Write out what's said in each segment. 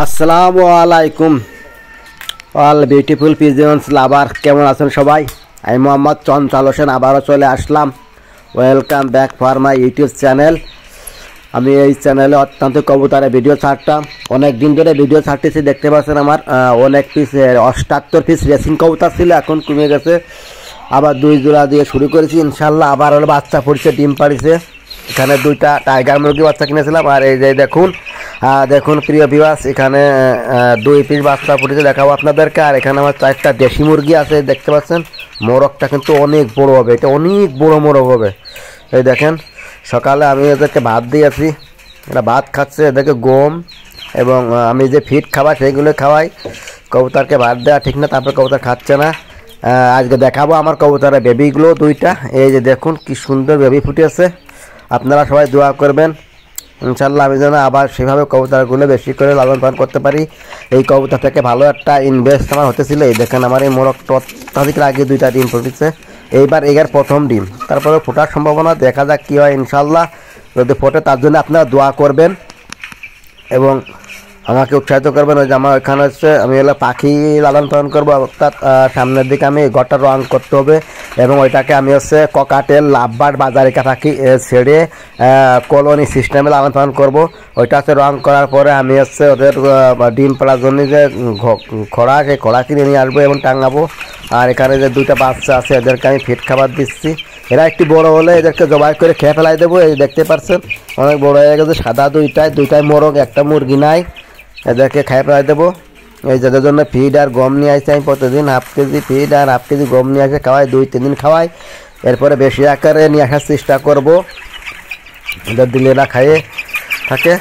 আসসালামু আলাইকুম all beautiful pigeons লাভার, কেমন আছেন সবাই? আমি মোহাম্মদ চঞ্চল হোসেন আবারও চলে আসলাম। Welcome back for my YouTube channel. আমি এই চ্যানেলে অত্যন্ত কবুতরের ভিডিও ছাড়তাম, অনেক দিন ধরে ভিডিও ছাড়তেছি। দেখতে পাচ্ছেন আমার অনেক পিস 78 পিস রেসিং কবুতর ছিল, এখন কমে গেছে। আবার 2 জোড়া দিয়ে শুরু করেছি, ইনশাল্লাহ আবার হলো বাচ্চা পড়ছে, ডিম পাড়িছে। এখানে 2টা টাইগার মুরগি বাচ্চা কিনেছিলাম। আর এই যে দেখুন প্রিয় ভিউয়ার্স, এখানে 2 পিস বাচ্চা ফুটেছে, দেখাবো আপনাদেরকে। আর এখানে আমার 4টা দেশি মুরগি আছে, দেখতে পাচ্ছেন। মোরগটা কিন্তু অনেক বড় হবে, এটা অনেক বড় মোরগ হবে। এই দেখেন, সকালে আমি এদেরকে ভাত দিয়েছি, এরা ভাত খাচ্ছে। এদেরকে গম এবং আমি যে ফিড খাবার সেইগুলো খাওয়াই। কবুতরকে ভাত দেওয়া ঠিক না, তারপরে কবুতর খাচ্ছে না। আজকে দেখাবো আমার কবুতরের বেবিগুলো 2টা। এই যে দেখুন কি সুন্দর বেবি ফুটেছে। আপনারা সবাই দোয়া করবেন, ইনশাল্লাহ আমি যেন আবার সেভাবে কবুতরগুলো বেশি করে লালন পালন করতে পারি। এই কবুতর থেকে ভালো একটা ইনভেস্ট আমার হতেছিল। এই দেখেন আমার এই মোরগটা অত্যাধিকের আগে 2টা ডিম ফুটেছে, এইবার এগার প্রথম ডিম। তারপরে ফোটার সম্ভাবনা, দেখা যাক কী হয়। ইনশাল্লাহ যদি ফোটে তার জন্য আপনারা দোয়া করবেন এবং আমাকে উৎসাহিত করবেন। ওই যে আমার এখানে হচ্ছে আমি হলো পাখি লালন পালন করবো, অর্থাৎ সামনের দিকে আমি ঘরটা রং করতে হবে এবং ওইটাকে আমি হচ্ছে ককাটেল লাভবার্ড বাজারিকা পাখি ছেড়ে কলোনি সিস্টেমে লালন পালন করবো। ওইটা হচ্ছে রং করার পরে আমি হচ্ছে ওদের ডিম পাড়ার জন্য যে খড়া, সেই খড়া কিনে নিয়ে আসবো এবং টাঙাবো। আর এখানে যে 2টা বাচ্চা আছে, এদেরকে আমি ফিট খাবার দিচ্ছি। এরা একটু বড় হলে এদেরকে জবাই করে খেয়ে ফেলাই দেবো। এই দেখতে পাচ্ছেন অনেক বড় হয়ে গেছে, সাদা 2টাই মোরগ, একটা মুরগি নাই। এদেরকে খাই ফেলাই দেবো। এই যাদের জন্য ফিড আর গম নিয়ে আসছে, আমি প্রতিদিন হাফ কেজি ফিড আর হাফ কেজি গম নিয়ে আসে খাওয়াই, 2-3 দিন খাওয়াই। এরপরে বেশি আকারে নিয়ে আসার চেষ্টা করব, এদের দিলে এরা খাইয়ে থাকে।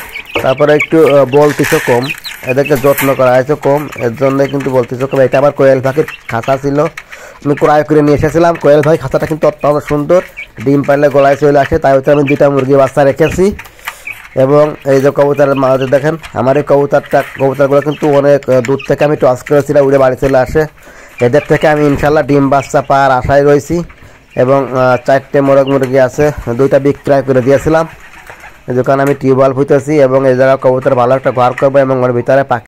তারপরে একটু বলতিছো কম, এদেরকে যত্ন করা হয়েছে কম, এর জন্য কিন্তু বলতিছো কম। এটা আবার কোয়েল পাখির খাঁচা ছিল, আমি ক্রয় করে নিয়ে এসেছিলাম। কোয়েল পাখির খাঁচাটা কিন্তু অত্যন্ত সুন্দর, ডিম পারলে গলায় চলে আসে। তাই হচ্ছে আমি 2টা মুরগি বাচ্চা রেখেছি। এবং এই যে কবুতরের মাঝে দেখেন, আমার এই কবুতরগুলো কিন্তু অনেক দূর থেকে আমি টস করেছিলাম, উড়ে বাড়ি চলে আসে। এদের থেকে আমি ইনশাল্লাহ ডিম বাচ্চা পাওয়ার আশায় রয়েছি। এবং 4টে মোরগ মুরগি আছে, 2টা বিক্রয় করে দিয়েছিলাম। এই দোকানে আমি টিউবওয়েল ফুটেছি এবং এই জায়গায় কবুতর ভালো একটা ঘর করবো এবং ওর ভিতরে পাখি